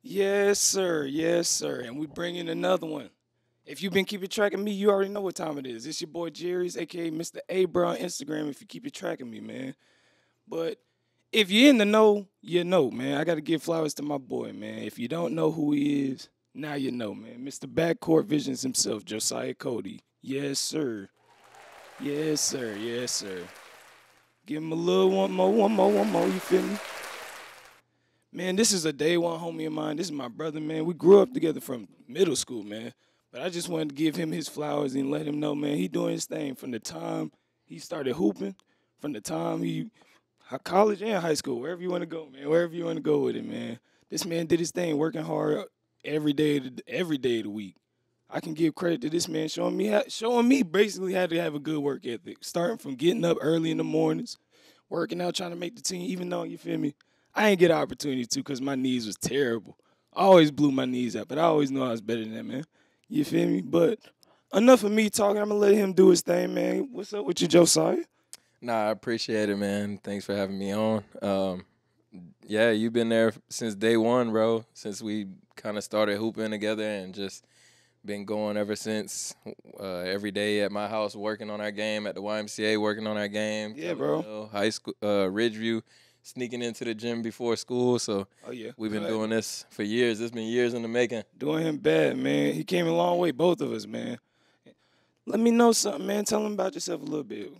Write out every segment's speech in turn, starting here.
Yes, sir. Yes, sir. And we bring in another one. If you've been keeping track of me, you already know what time it is. It's your boy Jerry's, aka Mr. A Bro on Instagram. If you keep track of me, man. But if you're in the know, you know, man. I got to give flowers to my boy, man. If you don't know who he is, now you know, man. Mr. BackCourtVisions himself, Josiah Cody. Yes, sir. Yes, sir. Yes, sir. Give him a little one more. You feel me? Man, this is a day one homie of mine. This is my brother, man. We grew up together from middle school, man. But I just wanted to give him his flowers and let him know, man, he doing his thing from the time he started hooping, from the time he college and high school, wherever you want to go, man. Wherever you want to go with it, man. This man did his thing, working hard every day of the week. I can give credit to this man showing me basically how to have a good work ethic, starting from getting up early in the mornings, working out, trying to make the team, even though, you feel me, I ain't get an opportunity to because my knees was terrible. I always blew my knees out, but I always knew I was better than that, man. You feel me? But enough of me talking. I'm going to let him do his thing, man. What's up with you, Josiah? Nah, I appreciate it, man. Thanks for having me on. Yeah, you've been there since day one, bro. Since we kind of started hooping together and just been going ever since. Every day at my house working on our game, at the YMCA working on our game. Yeah, bro. High school, Ridgeview, sneaking into the gym before school. So Oh, yeah. we've been doing this for years. It's been years in the making. Doing him bad, man. He came a long way, both of us, man. Let me know something, man. Tell him about yourself a little bit.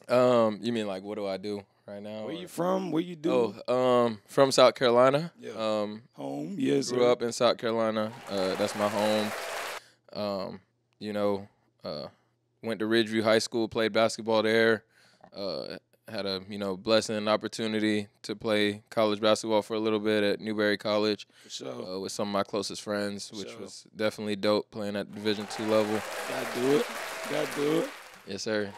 You mean like what do I do right now? Where you from? Where you do? From South Carolina. Yeah. Home, yes, Grew up in South Carolina. That's my home. You know, went to Ridgeview High School, played basketball there. Had a blessing and opportunity to play college basketball for a little bit at Newberry College. For sure. With some of my closest friends, For which sure. was definitely dope playing at Division II level. Gotta do it. Gotta do it. Yes, sir.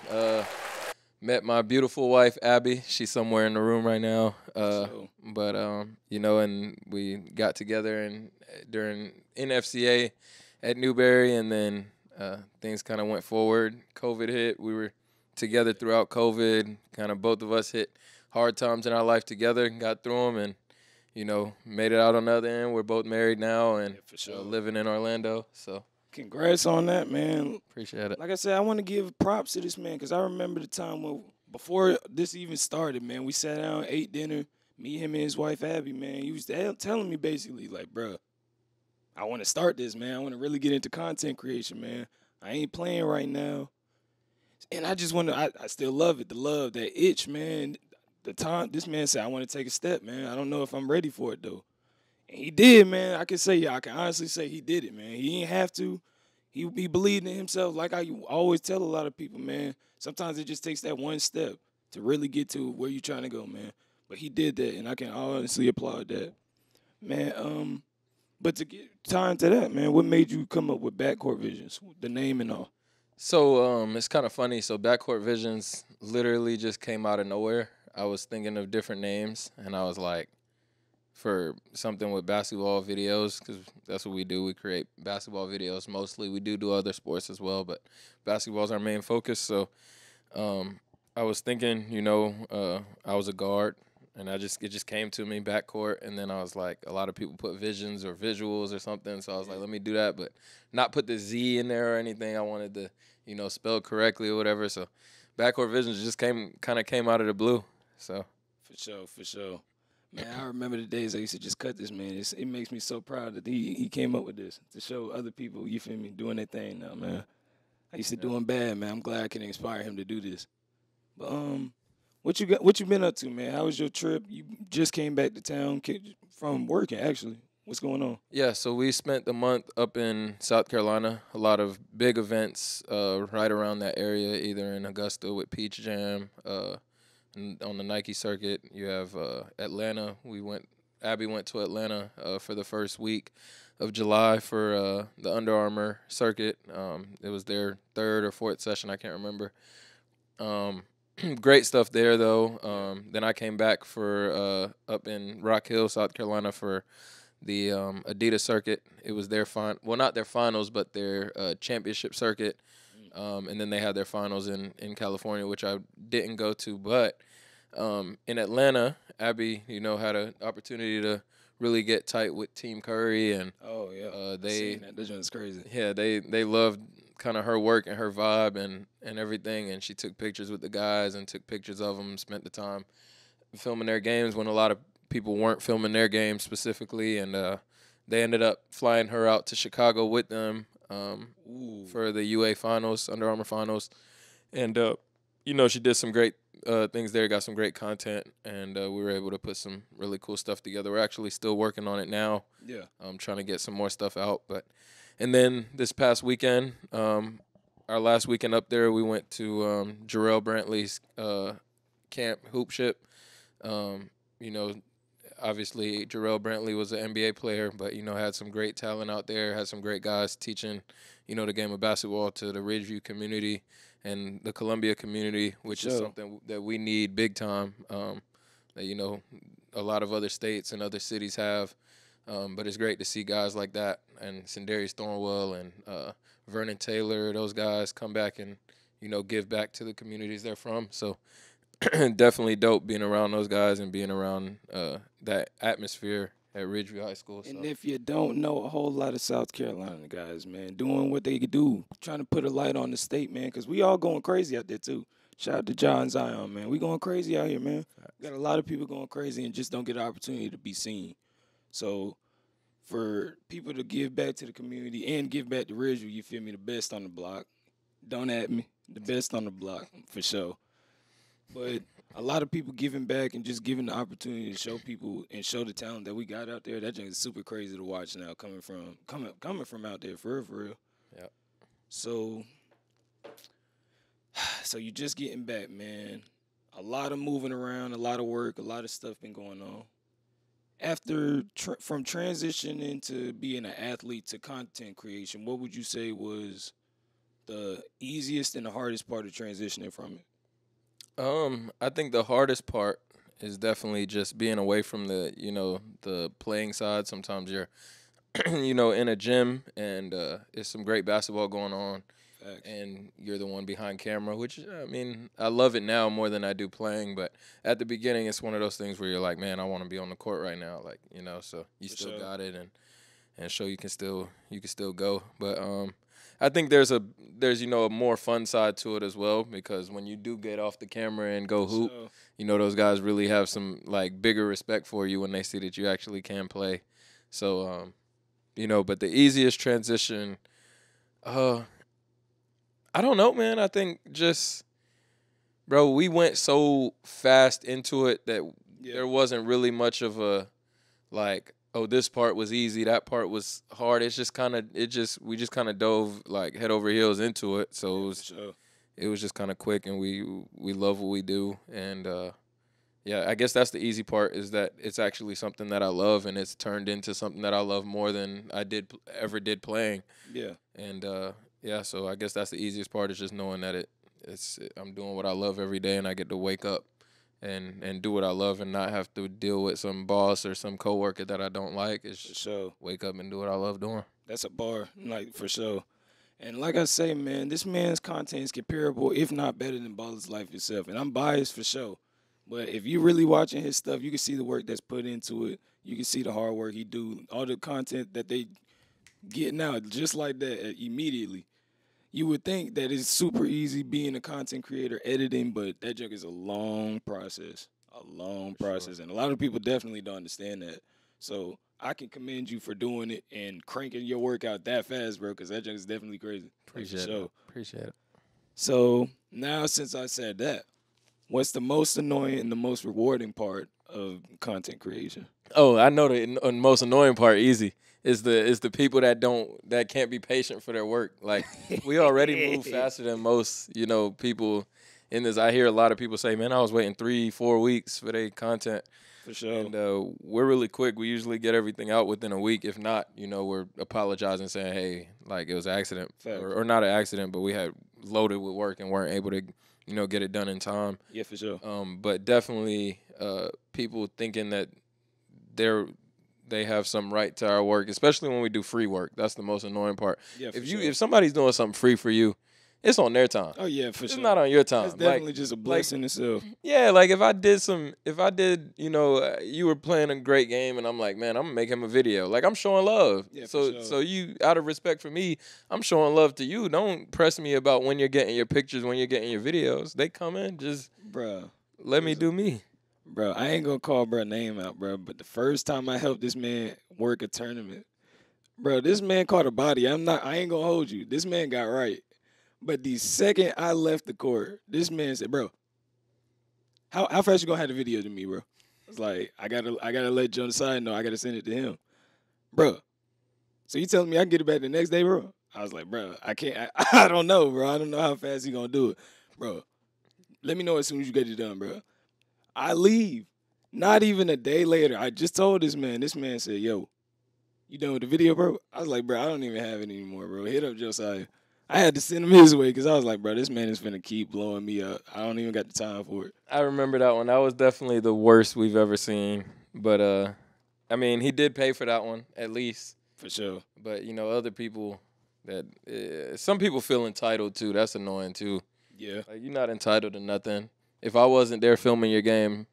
Met my beautiful wife, Abby. She's somewhere in the room right now. But and we got together during NFCA at Newberry, and then things kind of went forward. COVID hit. We were together throughout COVID. Kind of both of us hit hard times in our life together and got through them, and made it out on the other end. We're both married now and for sure. living in Orlando. So Congrats on that, man. appreciate it. Like I said, I want to give props to this man because I remember the time before this even started, man, we sat down, ate dinner, me, him, and his wife, Abby, man. He was telling me basically, like, bro, I want to start this, man. I want to really get into content creation, man. I ain't playing right now. And I just want to, I still love it, the love, that itch, man. The time, this man said, I want to take a step, man. I don't know if I'm ready for it, though. And he did, man. I can honestly say he did it, man. He didn't have to. He believed in himself. Like I always tell a lot of people, man, sometimes it just takes that one step to really get to where you're trying to go, man. But he did that, and I can honestly applaud that. Man, but to get time to that, man, what made you come up with BackCourtVisions, the name and all? So it's kind of funny. So BackCourtVisions literally just came out of nowhere. I was thinking of different names, and I was like, for something with basketball videos, because that's what we do. We create basketball videos mostly. We do other sports as well, but basketball is our main focus. So I was thinking, I was a guard, and it just came to me, backcourt, and then I was like, a lot of people put visions or visuals or something, so I was like, let me do that, but not put the Z in there or anything. I wanted to, spell correctly or whatever. So BackcourtVisions just came out of the blue. So For sure. Man, I remember the days I used to just cut this, man. It makes me so proud that he came up with this to show other people, you feel me, doing their thing now, man. I used to do him bad, man. I'm glad I can inspire him to do this. But what you been up to, man? How was your trip? You just came back to town from working, actually. What's going on? Yeah, so we spent the month up in South Carolina. A lot of big events right around that area, either in Augusta with Peach Jam, on the Nike circuit. You have Atlanta. Abby went to Atlanta for the first week of July for the Under Armour circuit. It was their third or fourth session, I can't remember. Great stuff there, though. Then I came back for up in Rock Hill, South Carolina for the Adidas circuit. It was their not their finals, but their championship circuit. And then they had their finals in California, which I didn't go to. But in Atlanta, Abby, had an opportunity to really get tight with Team Curry, and Oh yeah, they that is crazy. yeah they loved kind of her work and her vibe and everything, and she took pictures with the guys and took pictures of them, spent the time filming their games when a lot of people weren't filming their games specifically, and they ended up flying her out to Chicago with them for the UA finals, Under Armour finals, and she did some great things there, got some great content, and we were able to put some really cool stuff together. We're actually still working on it now. Yeah. I'm trying to get some more stuff out, and then this past weekend, our last weekend up there, we went to Jarrell Brantley's camp hoop ship. Obviously Jarrell Brantley was an NBA player, but had some great talent out there, had some great guys teaching, the game of basketball to the Ridgeview community and the Columbia community, which is something that we need big time. That a lot of other states and other cities have, but it's great to see guys like that and Sindarius Thornwell and Vernon Taylor, those guys come back and give back to the communities they're from. So definitely dope being around those guys and being around that atmosphere at Ridgeview High School. So. And if you don't know, a whole lot of South Carolina guys, man, doing what they could do, trying to put a light on the state, man, because we all going crazy out there, too. Shout out to John Zion, man. We going crazy out here, man. Got a lot of people going crazy and just don't get an opportunity to be seen. So for people to give back to the community and give back to Ridgeview, you feel me, the best on the block. Don't at me. The best on the block, for sure. But a lot of people giving back and just giving the opportunity to show people and show the talent that we got out there. That thing is super crazy to watch now, coming from out there, for real. Yeah. So you just getting back, man. A lot of moving around, a lot of work, a lot of stuff been going on. After from transition into being an athlete to content creation, what would you say was the easiest and the hardest part of transitioning from it? I think the hardest part is definitely just being away from the playing side. Sometimes you're, in a gym and it's some great basketball going on. Facts. And you're the one behind camera, which, I love it now more than I do playing. But at the beginning, it's one of those things where you're like, man, I want to be on the court right now. Like, so you For still sure. got it and show you can still go. But I think there's a more fun side to it as well, because when you do get off the camera and go hoop, those guys really have some bigger respect for you when they see that you actually can play. So, but the easiest transition, I don't know, man. I think just, bro, we went so fast into it that there wasn't really much of a this part was easy, that part was hard. It's just we just kind of dove head over heels into it. So it was just kind of quick, and we love what we do. And I guess that's the easy part, is that it's actually something that I love, and it's turned into something that I love more than I ever did playing. Yeah. And so I guess that's the easiest part, is just knowing that I'm doing what I love every day, and I get to wake up and do what I love and not have to deal with some boss or some coworker that I don't like. It's just wake up and do what I love doing. That's a bar, for sure. And like I say, man, this man's content is comparable, if not better, than Baller's life itself. And I'm biased for sure. But if you really watching his stuff, you can see the work that's put into it. You can see the hard work he do, all the content that they getting out just like that immediately. You would think that it's super easy being a content creator, editing, but that junk is a long process. Sure. And a lot of people definitely don't understand that. So I can commend you for doing it and cranking your work out that fast, bro, because that junk is definitely crazy. Appreciate it. So now, since I said that, what's the most annoying and the most rewarding part of content creation? Oh, I know the most annoying part, easy, is the people that can't be patient for their work. We already move faster than most, people in this. I hear a lot of people say, man, I was waiting 3-4 weeks for their content. For sure. And we're really quick. We usually get everything out within a week. If not, we're apologizing, saying, hey, it was an accident. Or not an accident, but we had loaded with work and weren't able to, get it done in time. Yeah, for sure. But definitely people thinking that they have some right to our work, especially when we do free work. That's the most annoying part. Yeah, If somebody's doing something free for you, it's on their time. Oh yeah, for It's sure. not on your time. That's definitely just a blessing itself. Yeah, like if I did, you were playing a great game, and I'm like, man, I'm gonna make him a video. Like I'm showing love. Yeah, so for sure. so you, out of respect for me, I'm showing love to you. Don't press me about when you're getting your pictures, when you're getting your videos. They come in, just Bro, let me do me. bro, I ain't gonna call bro name out, bro. But the first time I helped this man work a tournament, bro, this man caught a body. I ain't gonna hold you. This man got right. But the second I left the court, this man said, bro, how fast you gonna have the video to me, bro? It's like, I gotta let Josiah know. I gotta send it to him. Bro, so you telling me I can get it back the next day, bro? I was like, bro, I can't. I don't know, bro. I don't know how fast he gonna do it. Bro, let me know as soon as you get it done, bro. I leave. Not even a day later, I just told this man. This man said, yo, you done with the video, bro? I was like, bro, I don't even have it anymore, bro. Hit up Josiah. I had to send him his way because I was like, bro, this man is finna keep blowing me up. I don't even got the time for it. I remember that one. That was definitely the worst we've ever seen. But I mean, he did pay for that one at least. For sure. But other people some people feel entitled to. That's annoying too. Yeah. Like, you're not entitled to nothing. If I wasn't there filming your game,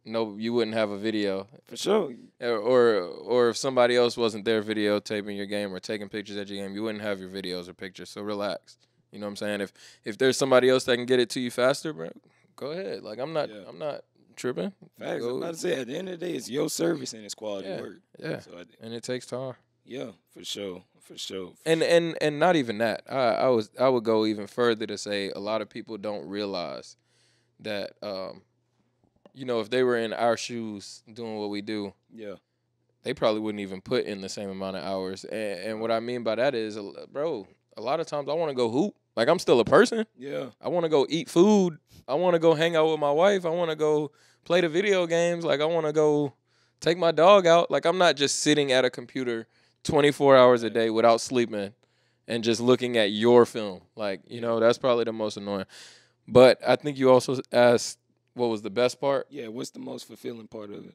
no, you wouldn't have a video. For sure. Or if somebody else wasn't there videotaping your game or taking pictures at your game, you wouldn't have your videos or pictures. So relax. You know what I'm saying? If there's somebody else that can get it to you faster, bro, go ahead. Like I'm not tripping. Facts. I'm about to say, at the end of the day, it's your service and it's quality work. Yeah. So And it takes time. yeah, for sure. For sure. And not even that. I would go even further to say a lot of people don't realize that if they were in our shoes doing what we do, Yeah. they probably wouldn't even put in the same amount of hours. And what I mean by that is, bro, a lot of times I want to go hoop. Like I'm still a person. Yeah. I want to go eat food. I want to go hang out with my wife. I want to go play the video games. Like I want to go take my dog out. Like I'm not just sitting at a computer 24 hours a day without sleeping and just looking at your film. Like, that's probably the most annoying. But I think you also asked what was the best part. Yeah, what's the most fulfilling part of it?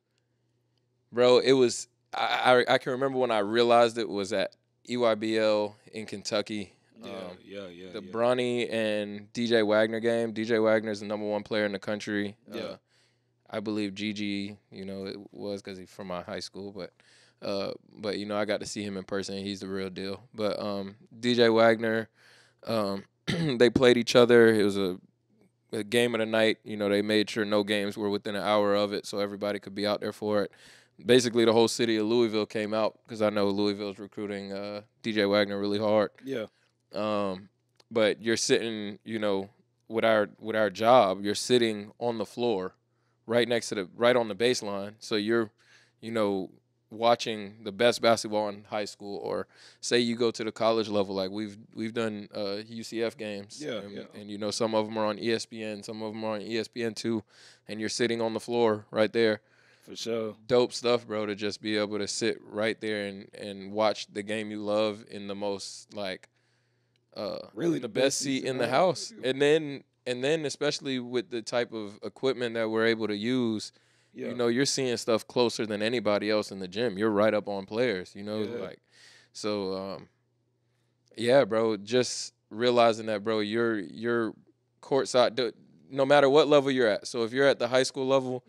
Bro, it was, I can remember when I realized it was at EYBL in Kentucky. The Bronny and DJ Wagner game. DJ Wagner is the #1 player in the country. Yeah. I believe Gigi, it was because he's from my high school, but I got to see him in person. He's the real deal. But DJ Wagner, they played each other. It was a game of the night. They made sure no games were within an hour of it, so everybody could be out there for it. Basically, the whole city of Louisville came out because I know Louisville's recruiting DJ Wagner really hard. Yeah. But you're sitting, with our job, you're sitting on the floor, right on the baseline. So you're, watching the best basketball in high school, or say you go to the college level, like we've done UCF games. Yeah, and some of them are on ESPN, some of them are on ESPN2, and you're sitting on the floor right there. For sure. Dope stuff, bro, to just be able to sit right there and watch the game you love in the most really the best seat in the house. And then especially with the type of equipment that we're able to use, you're seeing stuff closer than anybody else in the gym. You're right up on players, bro, just realizing that, bro, you're courtside no matter what level you're at. So if you're at the high school level,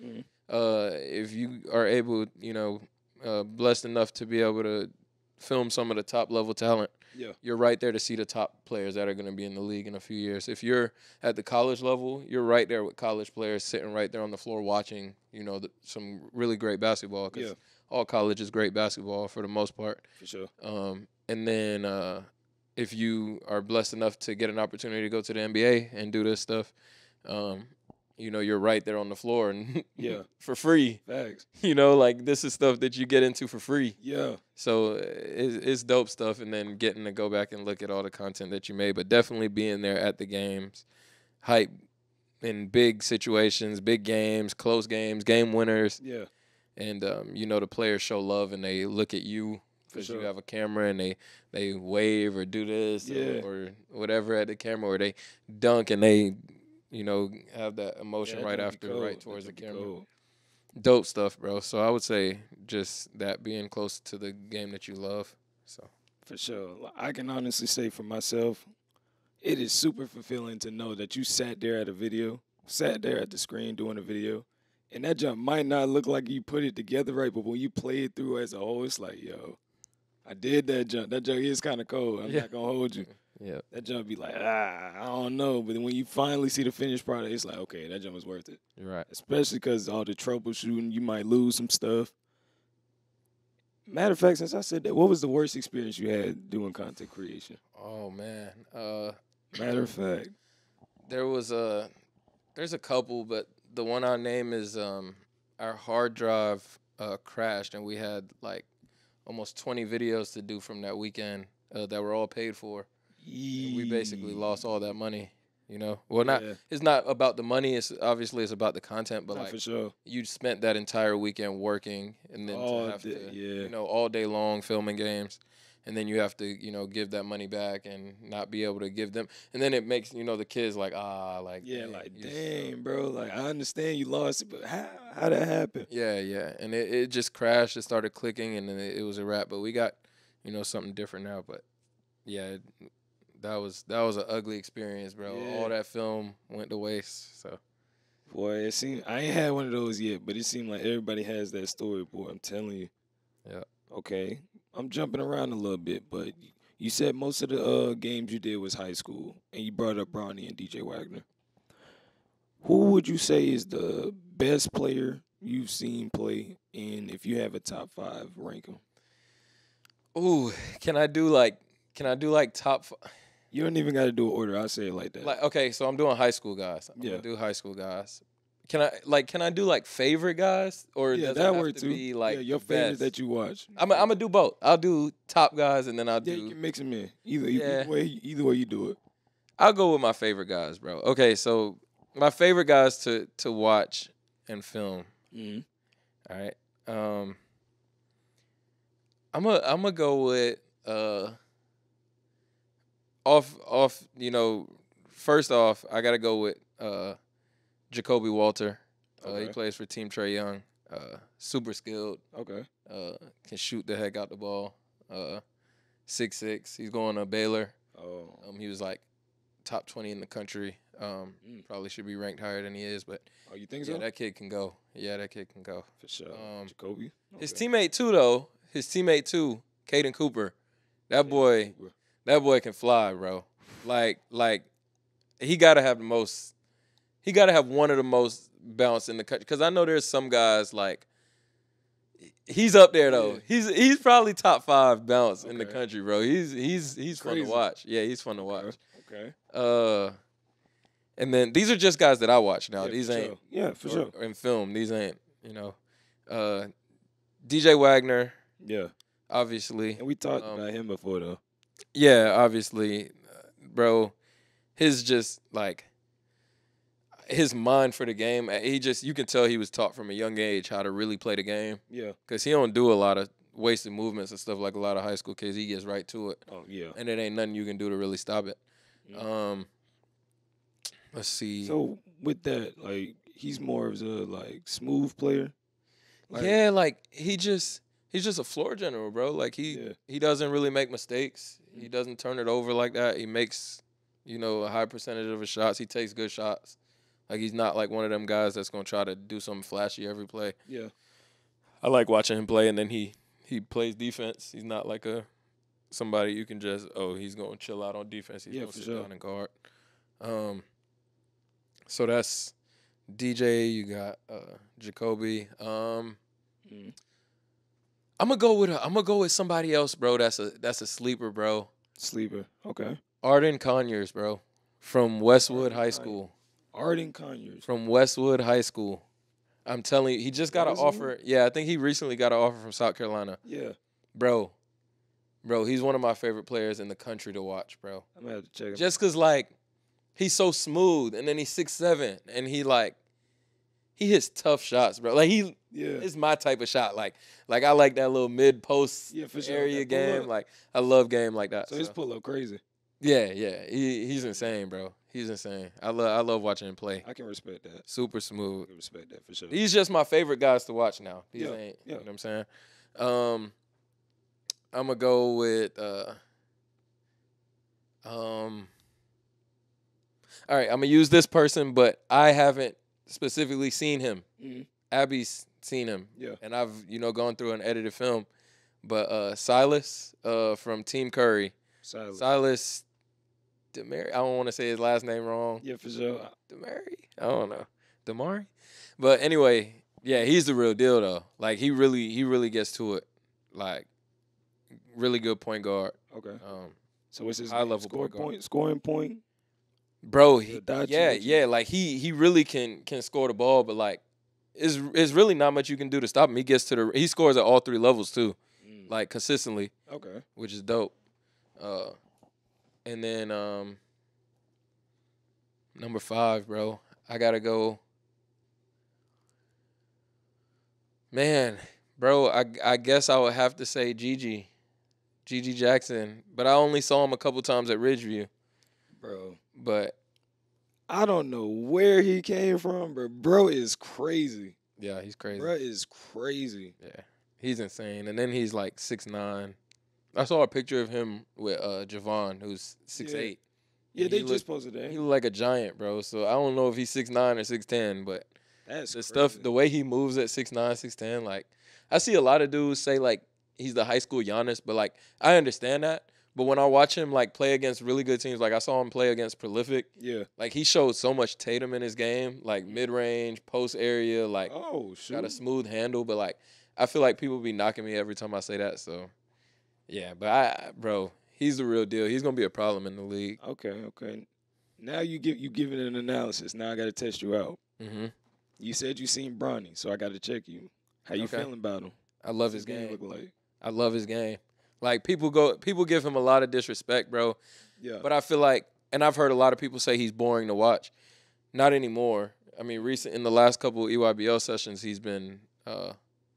if you are able, blessed enough to be able to film some of the top level talent, you're right there to see the top players that are going to be in the league in a few years. If you're at the college level, you're right there with college players sitting right there on the floor watching, some really great basketball, because all college is great basketball for the most part. For sure. And then if you are blessed enough to get an opportunity to go to the NBA and do this stuff, you're right there on the floor and for free. Facts. Like this is stuff that you get into for free. Yeah. So it's dope stuff, and then getting to go back and look at all the content that you made, but definitely being there at the games, hype in big situations, big games, close games, game winners. Yeah. And the players show love and they look at you because you have a camera, and they wave or do this or whatever at the camera, or they dunk and they have that emotion right after, right towards the camera. Cool. Dope stuff, bro. So I would say just that, being close to the game that you love. So for sure, I can honestly say for myself, it is super fulfilling to know that you sat there at the screen doing a video, and that jump might not look like you put it together right, but when you play it through as a whole, it's like, yo, I did that jump. That jump is kind of cold. I'm not gonna hold you. Yeah. That jump be like, I don't know. But then when you finally see the finished product, it's like, okay, that jump was worth it. You're right. Especially because all the troubleshooting, you might lose some stuff. Matter of fact, since I said that, what was the worst experience you had doing content creation? Oh man. Matter of fact, There's a couple, but the one I name is our hard drive crashed, and we had like almost 20 videos to do from that weekend that were all paid for. We basically lost all that money, you know. Well, it's not about the money. It's about the content. But like, for sure, you spent that entire weekend working, and then to have to, you know, all day long filming games, and then you have to, you know, give that money back and not be able to give them, and then it makes, you know, the kids like, dang, bro, like I understand you lost it, but how that happened? Yeah, and it just crashed. It started clicking, and then it was a wrap. But we got, you know, something different now. But yeah. That was an ugly experience, bro. Yeah. All that film went to waste. So, boy, it seemed I ain't had one of those yet, but it seemed like everybody has that story, boy. I'm telling you. Yeah. Okay, I'm jumping around a little bit, but you said most of the games you did was high school, and you brought up Bronny and DJ Wagner. Who would you say is the best player you've seen play? And if you have a top 5, rank them. Ooh, can I do like top 5? You don't even got to do an order. I'll say it like that. Like, okay, so I'm doing high school guys. I'm gonna do high school guys. Can I do like favorite guys, or does it have to be like your favorite that you watch? I'm gonna do both. I'll do top guys, and then I'll do. You can mix them in. Either way you do it. I'll go with my favorite guys, bro. Okay, so my favorite guys to watch and film. Mm-hmm. All right. I'm gonna go with off, you know, first off, I got to go with Jacoby Walter. Okay. He plays for Team Trae Young. Super skilled. Okay. Can shoot the heck out the ball. 6'6". He's going to Baylor. Oh. He was like top 20 in the country. Probably should be ranked higher than he is, but you think so? Yeah, that kid can go. For sure. Jacoby. Okay. His teammate too, Caden Cooper. That boy can fly, bro. Like he gotta have one of the most bounce in the country. Because I know there's some guys like he's up there though. Yeah. He's probably top 5 bounce in the country, bro. He's fun to watch. Yeah, he's fun to watch. Okay. And then these are just guys that I watch now. Yeah, these ain't for sure. In film, these ain't, you know. DJ Wagner. Yeah. Obviously. And we talked about him before though. Yeah, obviously, bro. His just like his mind for the game. You can tell he was taught from a young age how to really play the game. Yeah. Because he don't do a lot of wasted movements and stuff like a lot of high school kids. He gets right to it. Oh yeah. And it ain't nothing you can do to really stop it. Mm. Let's see. So with that, like he's more of a like smooth player. Yeah, like he's just a floor general, bro. Like he doesn't really make mistakes. He doesn't turn it over like that. He makes, you know, a high percentage of his shots. He takes good shots. Like he's not like one of them guys that's gonna try to do something flashy every play. Yeah. I like watching him play, and then he plays defense. He's not like somebody you can just he's gonna chill out on defense. He's gonna sit down and guard. So that's DJ. You got Jacoby. I'm gonna go with somebody else, bro. That's a sleeper, bro. Sleeper. Okay. Arden Conyers, bro, from Westwood High School. Arden Conyers. From Westwood High School. I'm telling you, he just got an offer. Yeah, I think he recently got an offer from South Carolina. Yeah. Bro, he's one of my favorite players in the country to watch, bro. I'm gonna have to check him. Just because, like, he's so smooth, and then he's 6'7", and he hits tough shots, bro. Like, it's my type of shot. Like I like that little mid-post area game. Like, I love game like that. So his pull-up crazy. Yeah. He's insane, bro. He's insane. I love watching him play. I can respect that. Super smooth. I can respect that for sure. He's just my favorite guys to watch now. You know what I'm saying? I'm gonna go with all right, I'm gonna use this person, but I haven't specifically seen him. Mhm. Abby's seen him. Yeah. And I've, gone through an edited film. But Silas from Team Curry. Silas Demary. I don't want to say his last name wrong. Yeah, for sure. Demary? I don't know. Demari? But anyway, yeah, he's the real deal though. Like he really gets to it. Like really good point guard. Okay. So what's his high name? level point guard. Scoring point? Bro, yeah, like he really can score the ball, but like it's really not much you can do to stop him. He scores at all three levels too. Like consistently. Okay. Which is dope. And then number 5, bro. I gotta go. Man, bro, I guess I would have to say Gigi Jackson, but I only saw him a couple times at Ridgeview. Bro. But I don't know where he came from, but bro is crazy. Yeah, he's crazy. Bro is crazy. Yeah, he's insane. And then he's like 6'9". I saw a picture of him with Javon, who's 6'8". Yeah, they just posted that. He looked like a giant, bro. So I don't know if he's 6'9" or 6'10", but that's the crazy. stuff, the way he moves at 6'9", 6'10", like I see a lot of dudes say like he's the high school Giannis, but like I understand that. But when I watch him like play against really good teams, like I saw him play against Prolific. Yeah. Like he showed so much Tatum in his game, like mid-range, post area, like got a smooth handle. But like I feel like people be knocking me every time I say that. So yeah, but bro, he's the real deal. He's gonna be a problem in the league. Okay. Now you giving an analysis. Now I got to test you out. Mm-hmm. You said you seen Bronny, so I got to check you. How you feeling about him? I love his game. Look like? I love his game. Like people give him a lot of disrespect, bro. Yeah. But I feel like, and I've heard a lot of people say he's boring to watch. Not anymore. I mean, in the last couple of EYBL sessions, he's been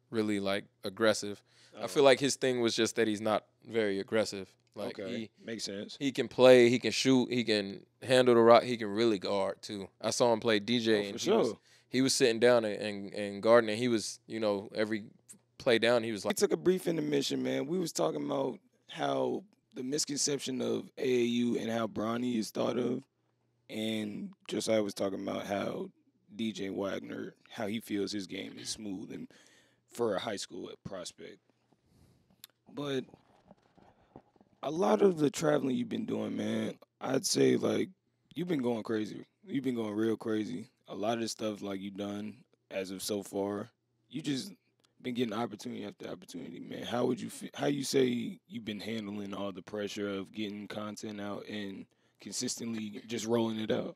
really like aggressive. I feel like his thing was just that he's not very aggressive. Like he makes sense. He can play, he can shoot, he can handle the rock, he can really guard too. I saw him play DJ and he was sitting down and guarding, and he was, every play down, he was like. We took a brief intermission, man. We was talking about how the misconception of AAU and how Bronny is thought of, and Josiah was talking about how DJ Wagner, how he feels his game is smooth and for a high school prospect. But a lot of the traveling you've been doing, man, I'd say like you've been going crazy. You've been going real crazy. A lot of the stuff like you've done as of so far, you just been getting opportunity after opportunity, man. How would you how you say you've been handling all the pressure of getting content out and consistently just rolling it out?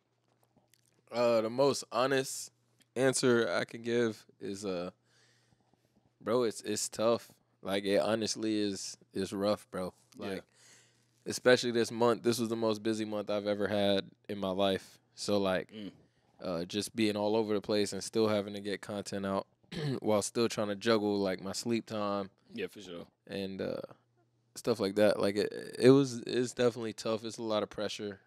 The most honest answer I can give is bro, it's tough. Like it honestly is rough, bro. Like especially this month. This was the most busy month I've ever had in my life. So like just being all over the place and still having to get content out while still trying to juggle like my sleep time. Yeah, for sure. And stuff like that. Like it's definitely tough. It's a lot of pressure.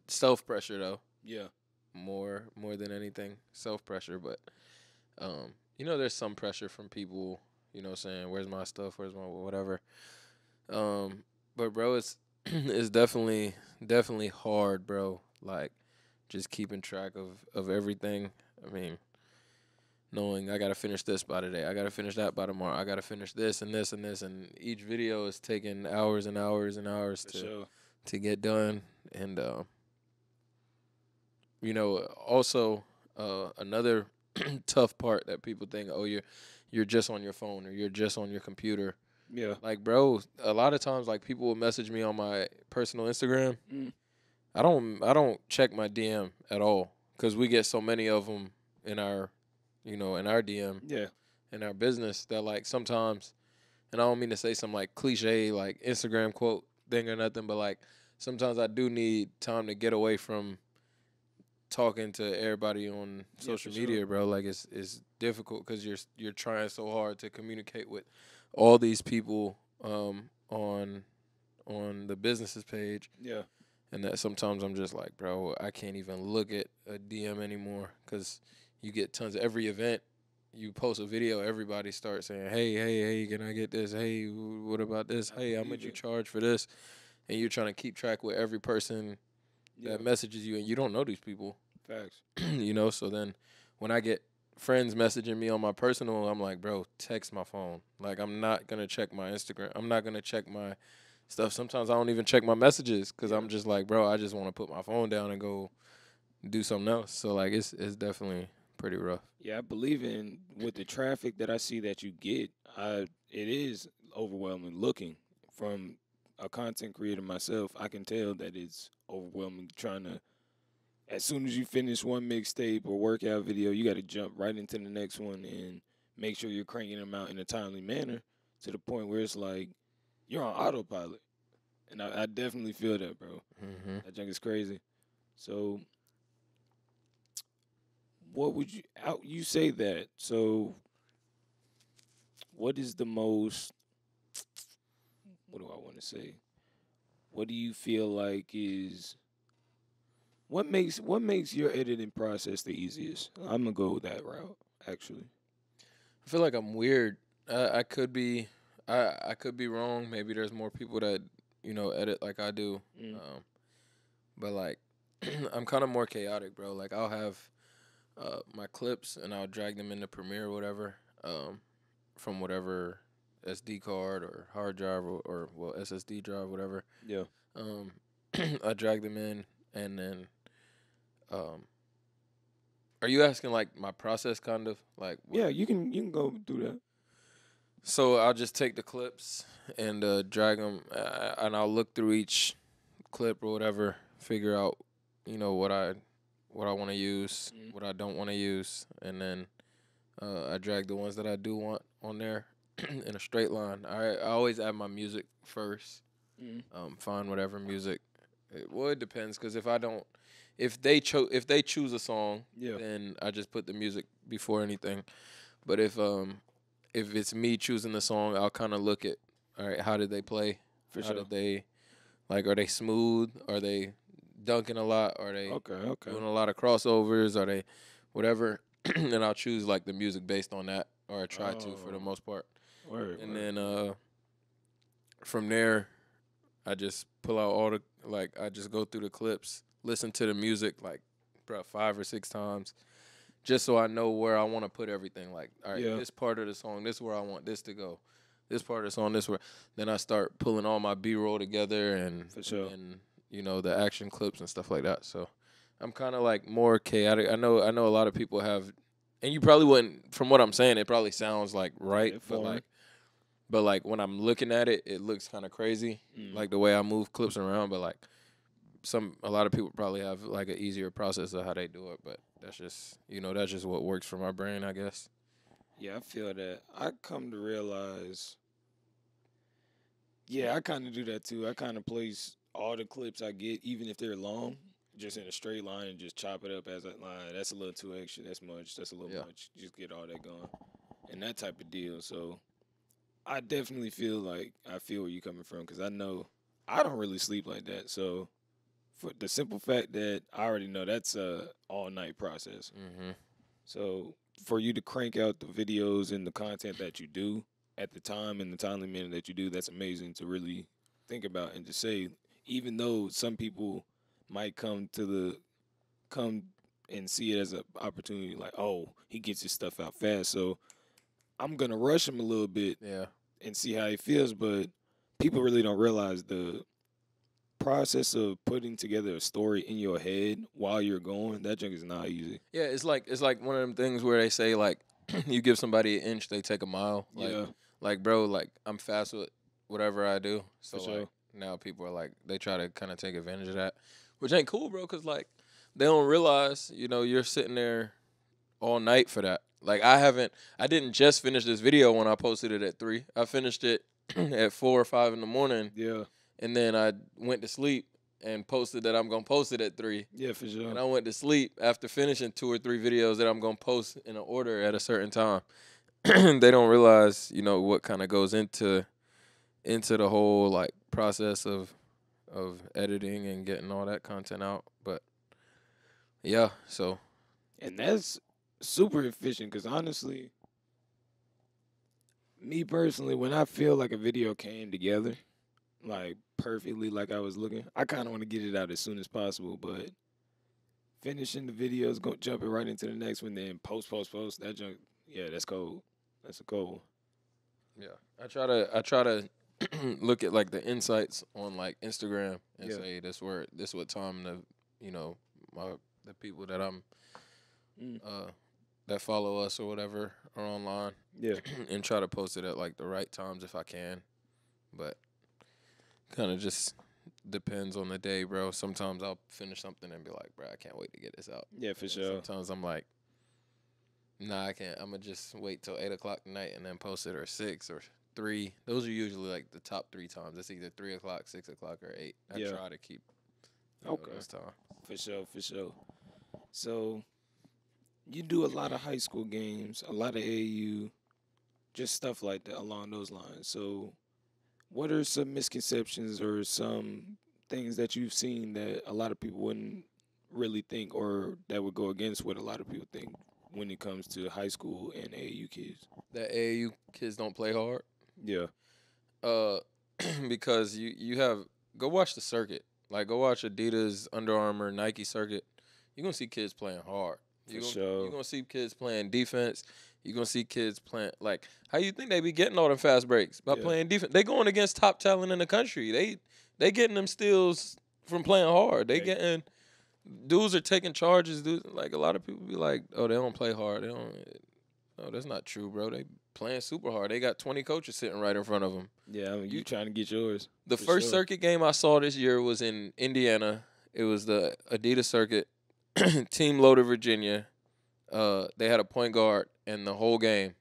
Self pressure though. Yeah. More than anything. Self pressure, but there's some pressure from people, saying, where's my stuff? Where's my whatever? But bro, it's it's definitely hard, bro. Like just keeping track of everything. I mean, knowing I got to finish this by today. I got to finish that by tomorrow. I got to finish this and this and this. And each video is taking hours and hours and hours to get done. And, also another tough part that people think, oh, you're just on your phone or you're just on your computer. Yeah. Like, bro, a lot of times, like, people will message me on my personal Instagram. I don't check my DM at all because we get so many of them in our DM, in our business that like sometimes, and I don't mean to say some like cliche like Instagram quote thing or nothing, but like sometimes I do need time to get away from talking to everybody on social media, bro. Like it's difficult because you're trying so hard to communicate with all these people on the business's page. Yeah. And that sometimes I'm just like, bro, I can't even look at a DM anymore because you get tons of every event. You post a video, everybody starts saying, hey, can I get this? Hey, what about this? Hey, how much you charge for this? And you're trying to keep track with every person that messages you, and you don't know these people. Facts. You know, so then when I get friends messaging me on my personal, I'm like, bro, text my phone. Like, I'm not going to check my Instagram. I'm not going to check my stuff. Sometimes I don't even check my messages because I'm just like, bro, I just want to put my phone down and go do something else. So, like, it's definitely pretty rough. Yeah, I believe in with the traffic that I see that you get, it is overwhelming looking. From a content creator myself, I can tell that it's overwhelming trying to, as soon as you finish one mixtape or workout video, you got to jump right into the next one and make sure you're cranking them out in a timely manner to the point where it's like you're on autopilot. And I definitely feel that, bro. Mm-hmm. That junk is crazy. So what would you say that? So what is the most, what do I want to say? What do you feel like is, what makes your editing process the easiest? I'm gonna go with that route, actually. I feel like I'm weird. I could be, I could be wrong. Maybe there's more people that edit like I do. But like, I'm kind of more chaotic, bro. Like I'll have my clips and I'll drag them into Premiere or whatever, from whatever SD card or hard drive or SSD drive, whatever. Yeah. I drag them in, and then are you asking like my process kind of like Yeah, you can go do that. So I'll just take the clips and drag them, and I'll look through each clip or whatever, figure out what I want to use, what I don't want to use, and then I drag the ones that I do want on there in a straight line. I always add my music first. Find whatever music. It depends, because if they choose a song, then I just put the music before anything. But if it's me choosing the song, I'll kind of look at, all right, how did they play? How did they, like, are they smooth? Are they dunking a lot? Are they doing a lot of crossovers? Are they whatever? And I'll choose like the music based on that, or I try to for the most part. Then from there, I just pull out all the, like, I just go through the clips, listen to the music like 5 or 6 times, just so I know where I want to put everything. Like, all right, this part of the song, this is where I want this to go. This part of the song, this where. Then I start pulling all my B-roll together and the action clips and stuff like that. So I'm kind of like more chaotic. I know a lot of people have, and you probably wouldn't. From what I'm saying, it probably sounds like right, but like when I'm looking at it, it looks kind of crazy, like the way I move clips around. But like a lot of people probably have like an easier process of how they do it. But that's just what works for my brain, I guess. Yeah, I feel that. I come to realize, I kind of do that too. I kind of place all the clips I get, even if they're long, just in a straight line and just chop it up as a line. That's a little too extra. That's much. That's a little much. Just get all that going. And that type of deal. So I definitely feel like I feel where you're coming from, because I know I don't really sleep like that. So for the simple fact that I already know that's a all-night process. So for you to crank out the videos and the content that you do at the time and the timely manner that you do, that's amazing to really think about and to say, even though some people might come and see it as an opportunity, like, oh, he gets his stuff out fast, so I'm gonna rush him a little bit and see how he feels. But people really don't realize the process of putting together a story in your head while you're going. That junk is not easy. Yeah, it's like one of them things where they say, like, you give somebody an inch, they take a mile. Like, bro, like, I'm fast with whatever I do. So like, now people are like, they try to kind of take advantage of that, which ain't cool, bro, because like they don't realize, you're sitting there all night for that. Like, I didn't just finish this video when I posted it at 3. I finished it at 4 or 5 in the morning. Yeah. And then I went to sleep and posted that I'm going to post it at 3. Yeah, for sure. And I went to sleep after finishing 2 or 3 videos that I'm going to post in an order at a certain time. They don't realize, what kind of goes into the whole, like, process of editing and getting all that content out. But, yeah, so. And that's super efficient, because honestly, me personally, when I feel like a video came together, like perfectly like I was looking. I kind of want to get it out as soon as possible, but finishing the videos, jumping right into the next one, then post. That junk, yeah, that's cold. That's a cold one. Yeah, I try to look at like the insights on like Instagram and Yeah. say this what time the you know my the people that I'm Mm. that follow us or whatever are online Yeah. and try to post it at like the right times if I can, but kind of just depends on the day, bro. Sometimes I'll finish something and be like, bro, I can't wait to get this out. Yeah, for And sure. sometimes I'm like, nah, I can't. I'm gonna just wait till 8 o'clock tonight and then post it, or 6 or 3. Those are usually like the top 3 times. It's either 3 o'clock, 6 o'clock, or 8. I Yeah. try to keep Okay. those time. For sure. So you do a lot of high school games, a lot of AAU, just stuff like that along those lines. So what are some misconceptions or some things that you've seen that a lot of people wouldn't really think, or that would go against what a lot of people think when it comes to high school and AAU kids? That AAU kids don't play hard. Yeah. Uh, because you have go watch the circuit. Like go watch Adidas, Under Armour, Nike circuit. You're gonna see kids playing hard. For sure. You're gonna see kids playing defense. You're gonna see kids playing like how you think they be getting all them fast breaks by Yeah. playing defense. They going against top talent in the country. They getting them steals from playing hard. They Right. getting dudes are taking charges. Dudes, like a lot of people be like, oh, they don't play hard. They don't. No, that's not true, bro. They playing super hard. They got 20 coaches sitting right in front of them. Yeah, I mean, you trying to get yours. The For first sure. circuit game I saw this year was in Indiana. It was the Adidas circuit. Team loaded Virginia. They had a point guard, and the whole game,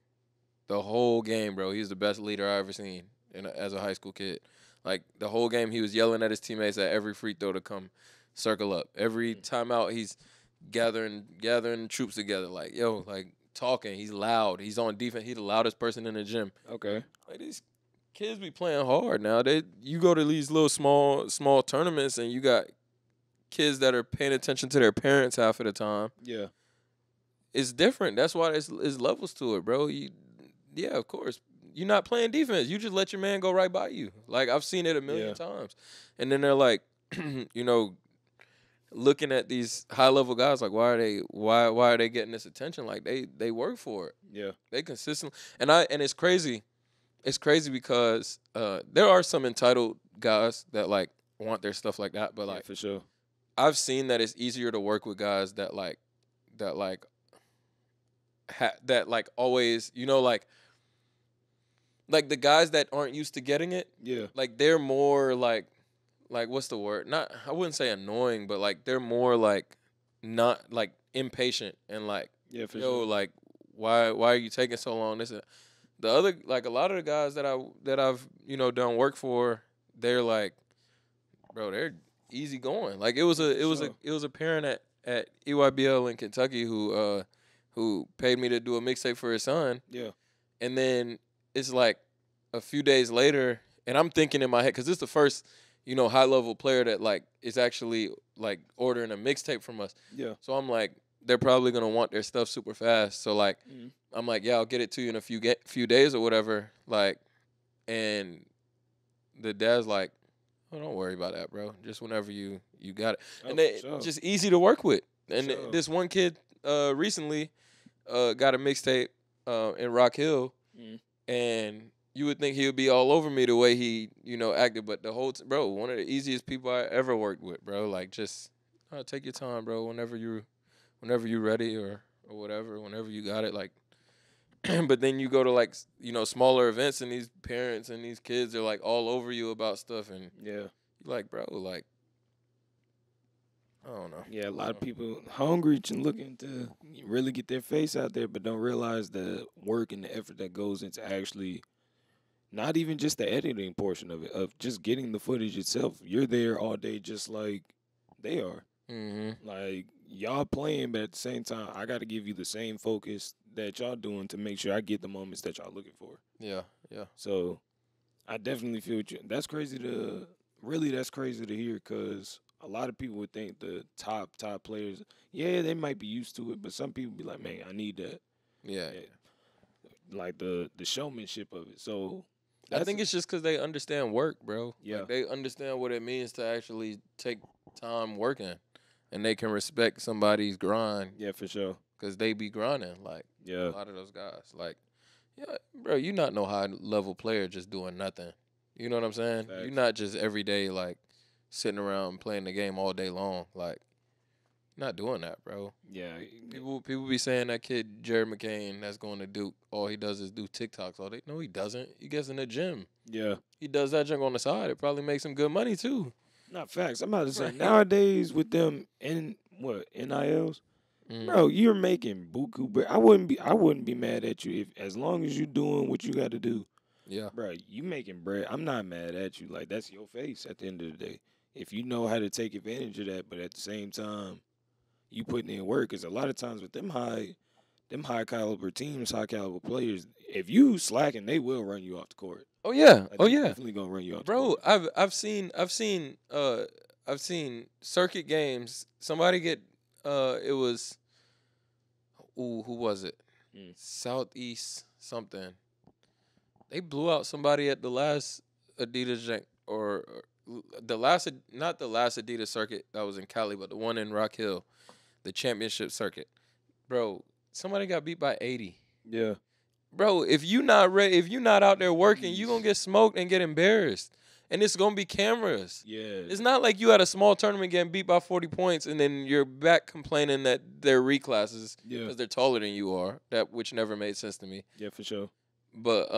bro, he's the best leader I ever seen as a high school kid. Like the whole game, he was yelling at his teammates at every free throw to come circle up. Every timeout, he's gathering troops together. Like yo, like talking. He's loud. He's on defense. He's the loudest person in the gym. Okay. Like these kids be playing hard now. You go to these little small tournaments and you got kids that are paying attention to their parents half of the time. Yeah. It's different. That's why there's levels to it, bro. Yeah, of course. You're not playing defense. You just let your man go right by you. Like I've seen it a million times. And then they're like, looking at these high level guys like why are they getting this attention? Like they work for it. Yeah. They consistently and it's crazy. It's crazy because there are some entitled guys that like want their stuff like that, but like for sure. I've seen that it's easier to work with guys that always, like the guys that aren't used to getting it. Yeah. Like they're more like what's the word? Not I wouldn't say annoying, but like they're more like not like impatient and like for sure. like why are you taking so long? This the other like a lot of the guys that I've done work for, they're like, bro, they're easy going. Like it was a parent at EYBL in Kentucky who paid me to do a mixtape for his son. Yeah. And then it's like a few days later, and I'm thinking in my head, because this is the first, high level player that like is actually like ordering a mixtape from us. Yeah. So I'm like, they're probably gonna want their stuff super fast. So like, I'm like, yeah, I'll get it to you in a few days or whatever. Like, and the dad's like, oh, don't worry about that, bro. Just whenever you got it, and they just easy to work with. And this one kid recently got a mixtape in Rock Hill, and you would think he would be all over me the way he acted, but the whole bro, one of the easiest people I ever worked with, bro. Like just take your time, bro. Whenever you're ready or whatever, whenever you got it, like. But then you go to like smaller events and these parents and these kids are like all over you about stuff, and you're like, bro, like I don't know. Yeah, a lot of people hungry and looking to really get their face out there, but don't realize the work and the effort that goes into actually not even just the editing portion of it, of just getting the footage itself. You're there all day just like they are. Mm-hmm. Like y'all playing, but at the same time, I got to give you the same focus that y'all doing to make sure I get the moments that y'all looking for. Yeah. So I definitely feel you. That's crazy to hear, because a lot of people would think the top players, they might be used to it, but some people be like, man, I need that. Yeah. Like the showmanship of it. So I think it's just because they understand work, bro. Yeah. Like, they understand what it means to actually take time working, and they can respect somebody's grind. Yeah, for sure. Because they be grinding, like, Yeah. a lot of those guys. Like, yeah, bro, you're not no high-level player just doing nothing. You know what I'm saying? Facts. You're not just every day, like, sitting around playing the game all day long. Like, you're not doing that, bro. Yeah. People be saying that kid, Jared McCain, that's going to Duke, all he does is do TikToks all day. No, he doesn't. He gets in the gym. Yeah. He does that junk on the side. It probably makes him good money, too. Not facts. I'm about to say, Right. nowadays with them NILs, Mm. bro, you're making buku bread. I wouldn't be mad at you if, as long as you're doing what you got to do. Yeah. Bro, you making bread. I'm not mad at you. Like, that's your face at the end of the day. If you know how to take advantage of that, but at the same time, you putting in work. Because a lot of times with them high caliber teams, high caliber players, if you slacking, they will run you off the court. Oh, yeah. Like, Oh, they yeah. definitely gonna run you off the Bro, court. I've seen circuit games. Somebody get it was who was it? Southeast something. They blew out somebody at the last Adidas jank or the last, not the last Adidas circuit that was in Cali, but the one in Rock Hill, the championship circuit. Bro, somebody got beat by 80. Yeah. Bro, if you not ready, if you not out there working, you gonna get smoked and get embarrassed. And it's gonna be cameras. Yeah. It's not like you at a small tournament getting beat by 40 points and then you're back complaining that they're reclasses because Yeah. they're taller than you are. That which never made sense to me. Yeah, for sure. But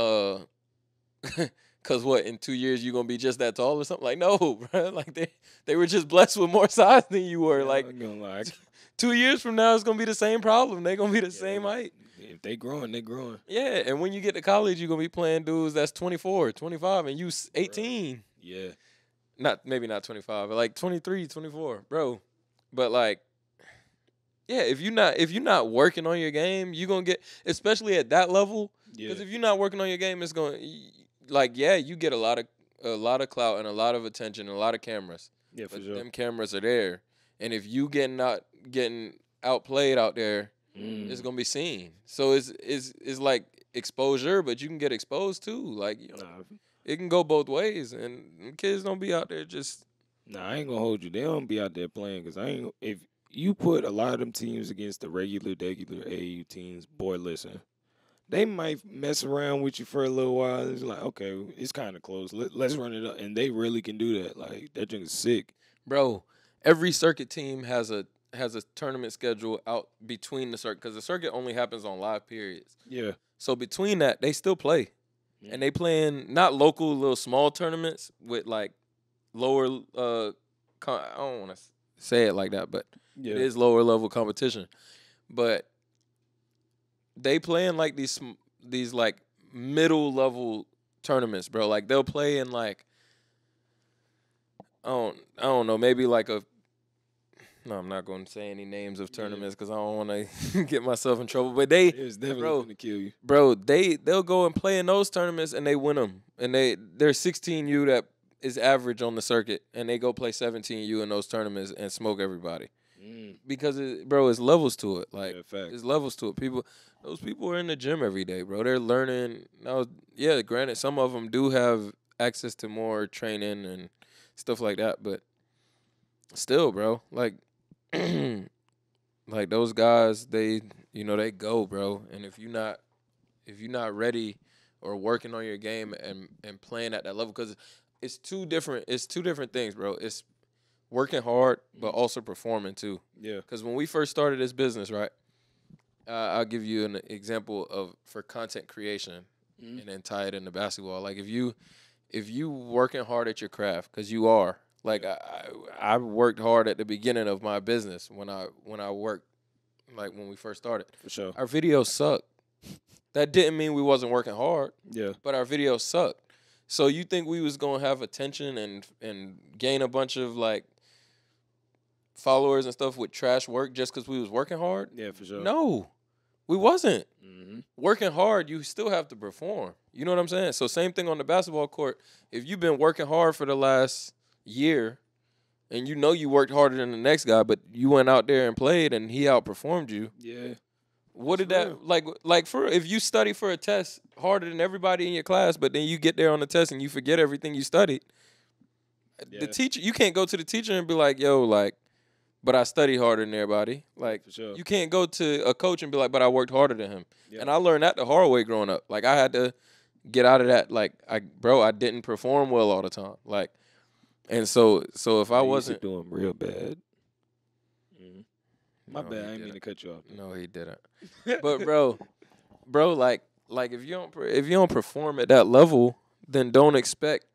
cause what, in 2 years you gonna be just that tall or something? Like, no, bro. Like they were just blessed with more size than you were. Yeah, Like, I'm gonna lie. 2 years from now it's gonna be the same problem. They're gonna be the same Yeah. height. If they growing, they growing. Yeah, and when you get to college, you're going to be playing dudes that's 24, 25, and you 18. Yeah. Maybe not 25, but like 23, 24, bro. But like, yeah, if you're not working on your game, you're going to get, especially at that level, Yeah. because if you're not working on your game, it's going to, like, yeah, you get a lot of clout and a lot of attention and a lot of cameras. Yeah, for But sure. them cameras are there. And if you not getting outplayed out there, it's gonna be seen. So it's like exposure, but you can get exposed too. Like, you know, Nah, it can go both ways, and kids don't be out there just. I ain't gonna hold you. They don't be out there playing because if you put a lot of them teams against the regular AAU teams, boy, listen, they might mess around with you for a little while. It's like, okay, it's kind of close. Let's run it up, and they really can do that. Like, that thing is sick. Bro, every circuit team has a tournament schedule out between the circuit because the circuit only happens on live periods. Yeah. So between that, they still play, and they playing not local little small tournaments with like lower. I don't want to say it like that, but it is lower level competition. But they playing like these like middle level tournaments, bro. Like they'll play in like I don't know, maybe like a. No, I'm not going to say any names of tournaments because I don't want to get myself in trouble. But It's definitely going to kill you. Bro, they'll go and play in those tournaments and they win them. And they're 16U that is average on the circuit, and they go play 17U in those tournaments and smoke everybody. Because it's levels to it. Like, it's levels to it. Those people are in the gym every day, bro. They're learning. Now, yeah, granted, some of them do have access to more training and stuff like that, but still, bro, like. Like those guys, they go, bro. And if you're not ready or working on your game and playing at that level, because it's two different things, bro. It's working hard but also performing too. Yeah. Because when we first started this business, right? I'll give you an example for content creation and then tie it into basketball. Like if you working hard at your craft, because you are. Like I worked hard at the beginning of my business when I worked, like when we first started. For sure. Our videos sucked. That didn't mean we wasn't working hard. Yeah. But our videos sucked. So you think we was gonna have attention and gain a bunch of like followers and stuff with trash work just because we was working hard? Yeah, for sure. No, we wasn't. Mm-hmm. Working hard, you still have to perform. You know what I'm saying? So same thing on the basketball court. If you've been working hard for the last year and you worked harder than the next guy, but you went out there and played and he outperformed you. Yeah. What That's did that real. like for if you study for a test harder than everybody in your class, but then you get there on the test and you forget everything you studied? The Yeah, teacher, you can't go to the teacher and be like, "Yo, like, but I study harder than everybody." Like, for sure. you can't go to a coach and be like, "But I worked harder than him." Yeah. And I learned that the hard way growing up. Like, I had to get out of that. Like, I didn't perform well all the time. Like, and so if I I used to wasn't, do them real bad. Mhm. My no, bad. he I didn't mean to didn't. cut you off. No, he didn't. But bro, like if you don't perform at that level, then don't expect,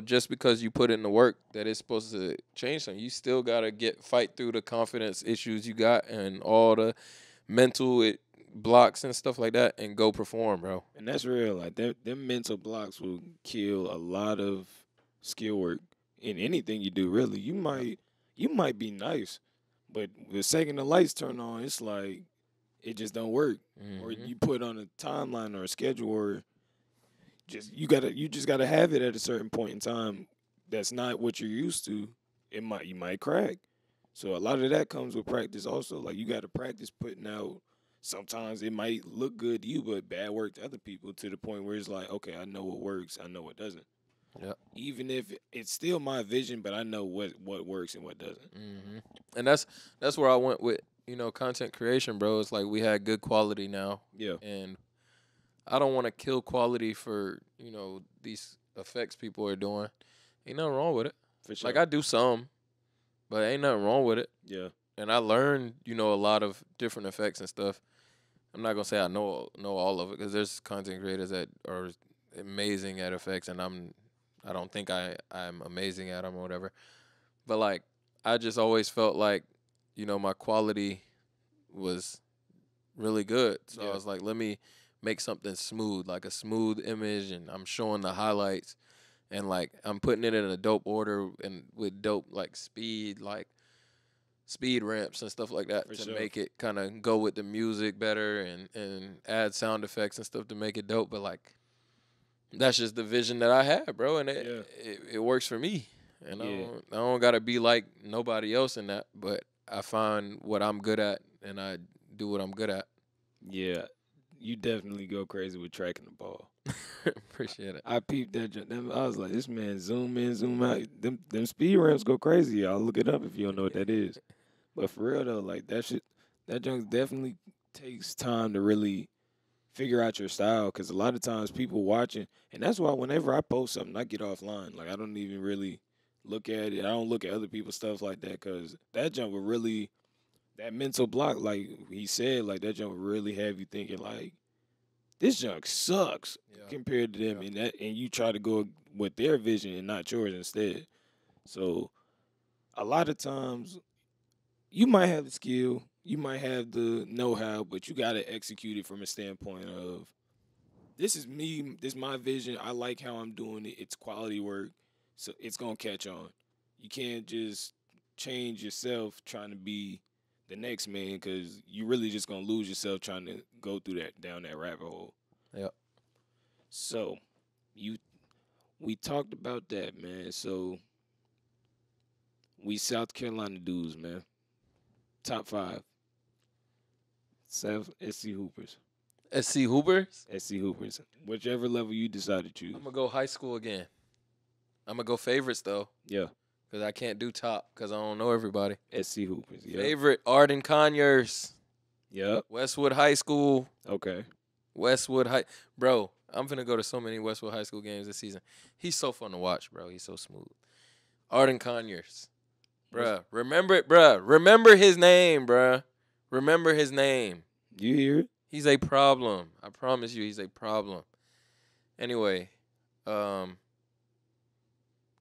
just because you put in the work that it's supposed to change something. You still gotta fight through the confidence issues you got and all the mental blocks and stuff like that, and go perform, bro. And that's real. Like them mental blocks will kill a lot of skill work in anything you do. Really, you might be nice, but the second the lights turn on, it's like it just don't work. Or Hmm. you put on a timeline or a schedule, or you just gotta have it at a certain point in time. That's not what you're used to. You might crack. So a lot of that comes with practice also. Like you got to practice putting out. Sometimes it might look good to you, but bad work to other people to the point where it's like, okay, I know what works, I know what doesn't. Yeah. Even if it's still my vision, but I know what works and what doesn't. Hmm. And that's where I went with content creation, bro. It's like we had good quality now, Yeah, and I don't want to kill quality for these effects people are doing. Ain't nothing wrong with it. for sure. Like, I do some, but ain't nothing wrong with it. Yeah, And I learned, a lot of different effects and stuff. I'm not gonna say I know all of it, because there's content creators that are amazing at effects, and I don't think I'm amazing at them or whatever. But like, I just always felt like my quality was really good. So I yeah, was like, let me make something smooth, like a smooth image, and I'm showing the highlights, and like I'm putting it in a dope order and with dope like speed ramps and stuff like that for to sure. make it kind of go with the music better, and add sound effects and stuff to make it dope. But like, that's just the vision that I had, bro, and Yeah, it works for me. And yeah, I don't gotta be like nobody else in that, but I find what I'm good at and I do what I'm good at. yeah. You definitely go crazy with tracking the ball. Appreciate it. I peeped that. I was like, this man zoom in, zoom out. Them speed ramps go crazy. Y'all look it up if you don't know what that is. But for real though, like that junk definitely takes time to really figure out your style. Cause a lot of times people watching, and that's why whenever I post something, I get offline. Like I don't even really look at it. I don't look at other people's stuff like that. Cause that junk will really that mental block, like he said, like that junk will really have you thinking like this junk sucks Yeah. compared to them, Yeah. and you try to go with their vision and not yours instead. So a lot of times you might have the skill, you might have the know-how, but you got to execute it from a standpoint of this is me, this is my vision. I like how I'm doing it. It's quality work, so it's gonna catch on. You can't just change yourself trying to be the next man because you really just gonna lose yourself trying to go through that down that rabbit hole. Yeah. So you we talked about that, man. So we South Carolina dudes, man. Top five. South SC Hoopers. SC Hoopers. SC Hoopers. Whichever level you decide to choose. I'm gonna go high school again. I'm gonna go favorites though, Yeah. because I can't do top because I don't know everybody. SC Hoopers. Yeah. Favorite Arden Conyers, Yep. Westwood High School. Okay. Westwood High, bro. I'm finna go to so many Westwood High School games this season. He's so fun to watch, bro. He's so smooth. Arden Conyers, bruh. Remember it, bruh. Remember his name, bruh. Remember his name. You hear it? He's a problem. I promise you, he's a problem. Anyway,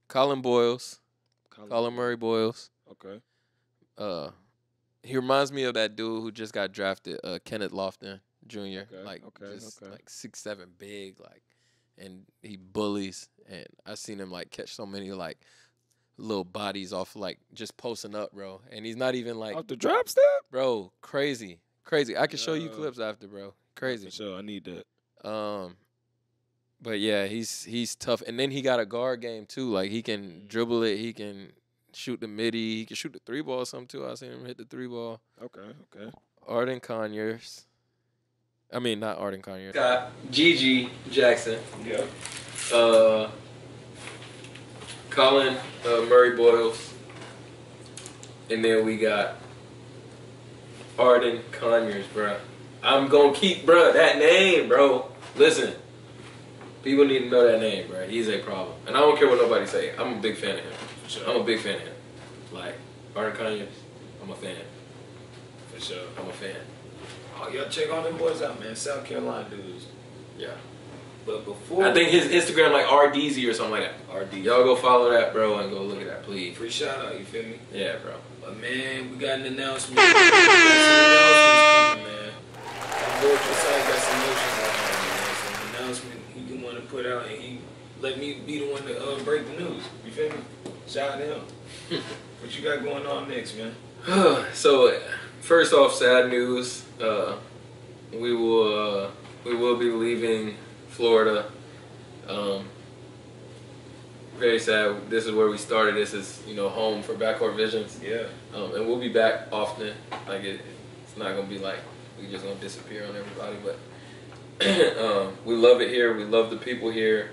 Colin Boyles, Colin Murray Boyles. Okay. He reminds me of that dude who just got drafted, Kenneth Lofton Jr. Okay, Like okay, just okay. like 6'7", big, like, and he bullies. And I seen him like catch so many like little bodies off like just posting up, bro. And he's not even like, Off the drop step? bro, crazy. I can show you Yeah. clips after, bro. Crazy. For sure. I need that. But yeah, he's tough. And then he got a guard game too. Like, he can dribble it. He can shoot the midi. He can shoot the three ball or something too. I seen him hit the three ball. Okay. Okay. Arden Conyers. I mean, not Arden Conyers. Got Gigi Jackson. Yeah. Colin Murray Boyles. And then we got Arden Conyers, bro. I'm going to keep, bro, that name, bro. Listen. People need to know that name, bro. He's a problem. And I don't care what nobody say. I'm a big fan of him. For sure. I'm a big fan of him. Like, Arden Conyers, I'm a fan. For sure. I'm a fan. Oh, y'all check all them boys out, man. South Carolina dudes. Yeah. But before... I think his Instagram, like, RDZ or something like that. RD. Y'all go follow that, bro, and go look at that, please. Free shout out, you feel me? Yeah, bro. But, man, we got an announcement. We got some announcements coming, man. Our boy Josiah got some motions out there, man. Some announcement he didn't want to put out, and he let me be the one to break the news. You feel me? Shout out to him. What you got going on next, man? So, first off, sad news. We will be leaving Florida. Very sad. This is where we started. This is, home for BackCourtVisions. Yeah. And we'll be back often. Like it's not gonna be like we just gonna disappear on everybody. But we love it here. We love the people here.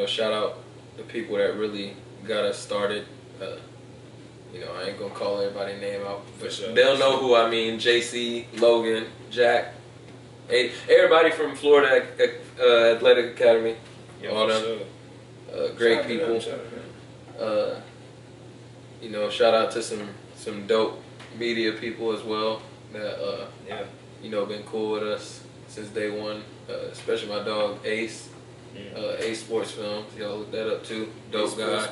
Shout out the people that really got us started. I ain't gonna call everybody's name out, but sure. They'll know who I mean. JC, Logan, Jack, everybody from Florida Athletic Academy. Yeah, all them. Sure. Great Shout people. Shout out to some dope media people as well that been cool with us since day one. Especially my dog Ace, Ace Sports Films. Y'all look that up too. Dope guy.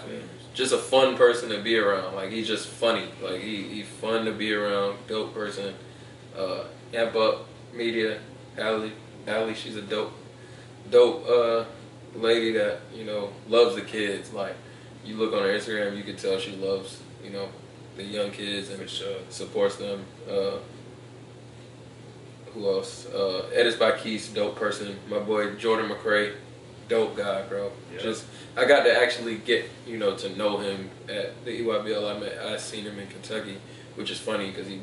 Just a fun person to be around. Like he's just funny. Like he's fun to be around. Dope person. Amp Up Media. Allie, she's a dope lady that loves the kids. Like you look on her Instagram, you can tell she loves the young kids and supports them. Who else? Edits by Keith, dope person. My boy Jordan McCray, dope guy, bro. Yeah. I got to actually get to know him at the EYBL. I seen him in Kentucky, which is funny because he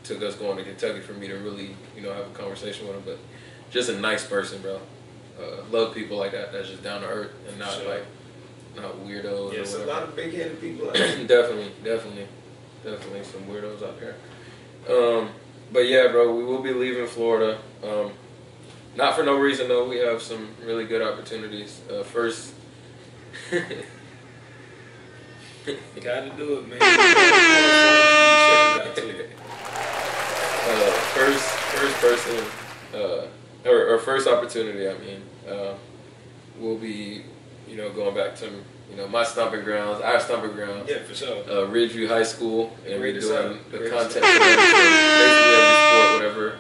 took us going to Kentucky for me to really have a conversation with him. But just a nice person, bro. Love people like that. That's just down to earth and not not weirdos. Yes, a lot of big-headed people out there. Definitely some weirdos out there. But yeah, bro, we will be leaving Florida. Not for no reason though. We have some really good opportunities. First, gotta do it, man. First person, or first opportunity. I mean, we'll be, going back to my stomping grounds, our stomping grounds. Yeah, for sure. Ridgeview High School, and we're doing the Great content for them, so basically every sport, whatever.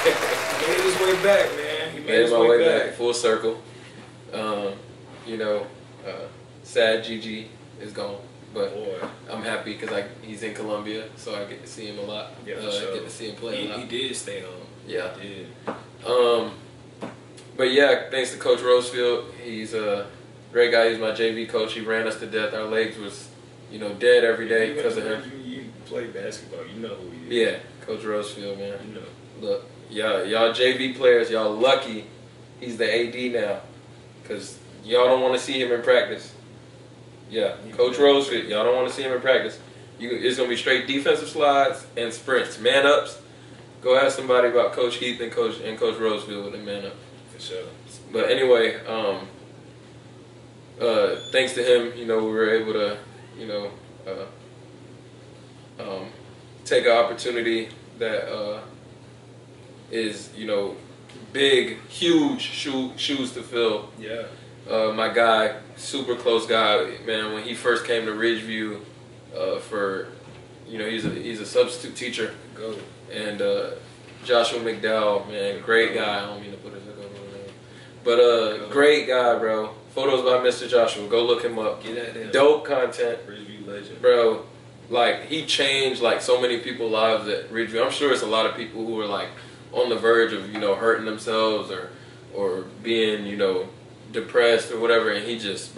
He made his way back, man. He made his my way back. Full circle. Sad Gigi is gone, but Boy. I'm happy because he's in Columbia, so I get to see him a lot. Yeah, for sure. I get to see him play a lot. He did stay home. Yeah. He did. But yeah, thanks to Coach Rosefield. He's a great guy. He's my JV coach. He ran us to death. Our legs was, dead every day because of him. You play basketball. You know who he is. Yeah, Coach Rosefield, man. You know. Look, y'all JV players, y'all lucky he's the AD now, because y'all don't want to see him in practice. Yeah, Coach Rosefield, y'all don't want to see him in practice. It's going to be straight defensive slides and sprints. Man-ups, go ask somebody about Coach Heath and Coach Rosefield with the man-up. For sure. But anyway, thanks to him, we were able to, take an opportunity that is, big, huge shoes to fill. Yeah. My guy, super close guy, man. When he first came to Ridgeview, he's a substitute teacher. Go. And Joshua McDowell, man, great guy. I don't mean to put his name, but great guy, bro. Photos by Mr. Joshua. Go look him up. Get at him. Dope content. Ridgeview legend, bro. Like he changed like so many people's lives at Ridgeview. I'm sure it's a lot of people who are like on the verge of hurting themselves or being depressed or whatever, and he's just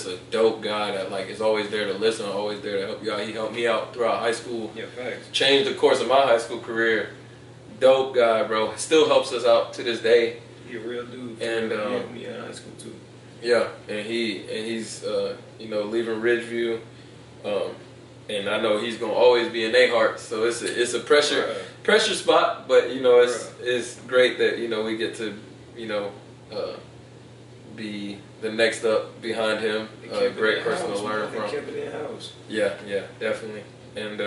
a dope guy that like is always there to listen, always there to help you out. He helped me out throughout high school. Yeah, facts. Changed the course of my high school career, Dope guy, bro. Still helps us out to this day. He a real dude. And me in high school too. Yeah, and he's leaving Ridgeview, and I know he's gonna always be in their hearts. So it's a pressure spot, but it's great that we get to be the next up behind him. Great person to learn from. Kept it in house. Yeah, definitely. And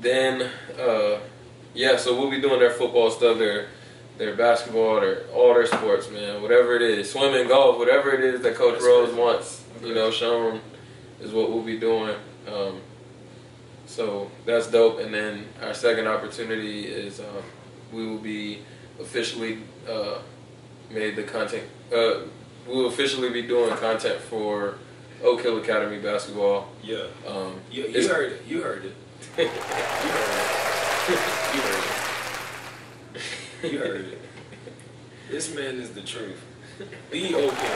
then so we'll be doing their football stuff, their basketball, all their sports, man. Whatever it is, swimming, golf, whatever it is that Coach Rose wants, shown is what we'll be doing. So that's dope. And then our second opportunity is we will be officially made the content. We will officially be doing content for Oak Hill Academy basketball. Yeah. You heard it. You heard it. You heard it. This man is the truth. Be okay.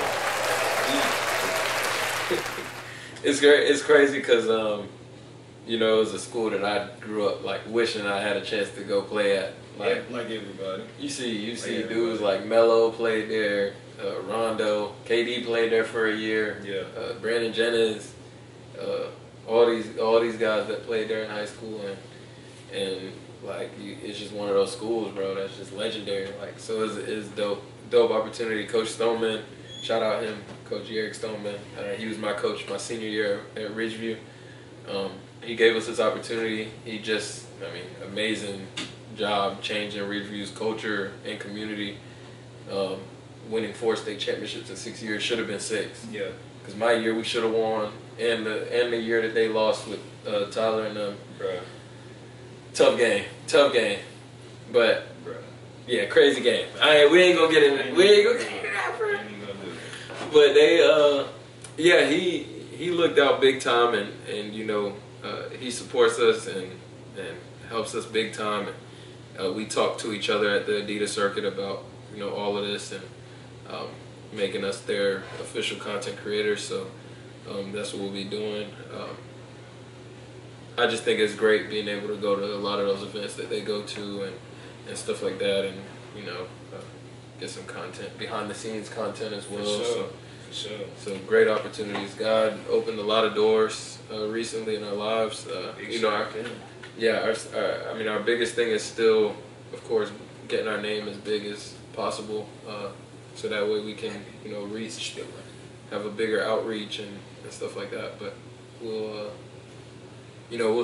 It's great. It's crazy because it was a school that I grew up like wishing I had a chance to go play at. Like everybody. You see dudes like Melo played there, Rondo, KD played there for a year. Yeah. Brandon Jennings, all these guys that played there in high school, and like it's just one of those schools, bro. That's just legendary. Like so, it's dope opportunity. Coach Stoneman, shout out him, Coach Eric Stoneman. He was my coach my senior year at Ridgeview. He gave us this opportunity. He just, amazing job changing Ridgeview's culture and community. Winning 4 state championships in 6 years, should have been 6. Yeah. Because my year we should have won, and the year that they lost with Tyler and them. Bruh. Tough game, but bruh. Yeah, crazy game. We ain't gonna get in it. We ain't gonna get in it. But they, he looked out big time, and he supports us and helps us big time. And we talk to each other at the Adidas circuit about all of this and making us their official content creators. So that's what we'll be doing. I just think it's great being able to go to a lot of those events that they go to and stuff like that, and get some content, behind the scenes content as well. For sure. So great opportunities. God opened a lot of doors recently in our lives. Our biggest thing is still, of course, getting our name as big as possible, so that way we can reach, have a bigger outreach and stuff like that. But we'll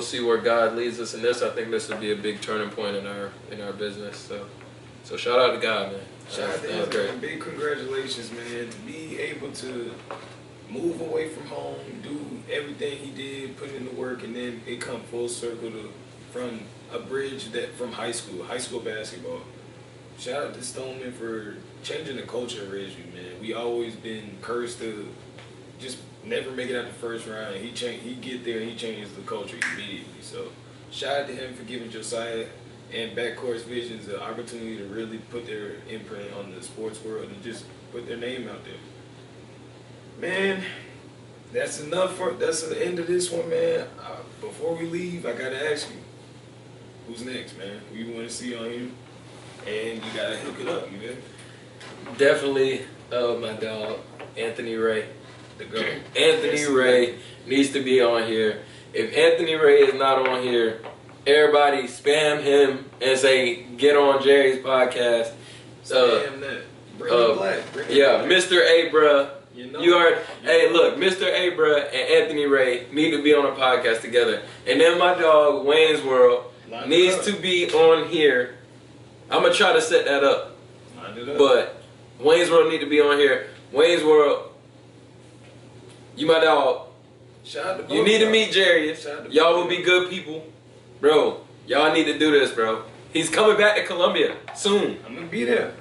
see where God leads us in this. I think this will be a big turning point in our business. So shout out to God, man. Shout out to him, man. Big congratulations, man. To be able to move away from home, do everything he did, put in the work, and then it come full circle from a bridge from high school basketball. Shout out to Stoneman for changing the culture of Ridgeview, man. We always been cursed to just never make it out the first round. He get there and he changes the culture immediately. So shout out to him for giving Josiah and BackCourtVisions the opportunity to really put their imprint on the sports world and just put their name out there. Man, that's the end of this one, man. Before we leave, I gotta ask you, who's next, man? Who you want to see on here? And you gotta hook it up, you know? Definitely, my dog, Anthony Ray. The GOAT. Anthony Ray needs to be on here. If Anthony Ray is not on here, everybody spam him and say, get on Jerry's podcast. Spam that. Bring it black. Mr. A, bruh. Hey, look, Mr. A, bruh, and Anthony Ray need to be on a podcast together. And then my dog, Wayne's World, needs to be on here. I'm going to try to set that up. But Wayne's World need to be on here. Wayne's World, you my dog. You need to meet Jerry. Y'all will be good people. Bro, y'all need to do this, bro. He's coming back to Columbia soon. I'm going to be there.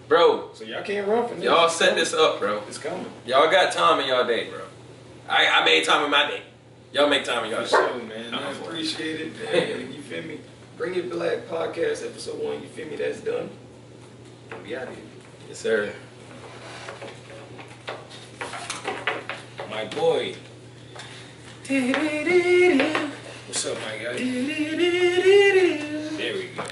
Bro. So y'all can't run from this. Y'all set this up, bro. It's coming. Y'all got time in y'all day, bro. I made time in my day. Y'all make time in y'all day. For sure, man. I appreciate it, man. You feel me? Bring It Black Podcast, episode 1. You feel me? That's done. We out here. Yes, sir. My boy. What's up, my guy? There we go.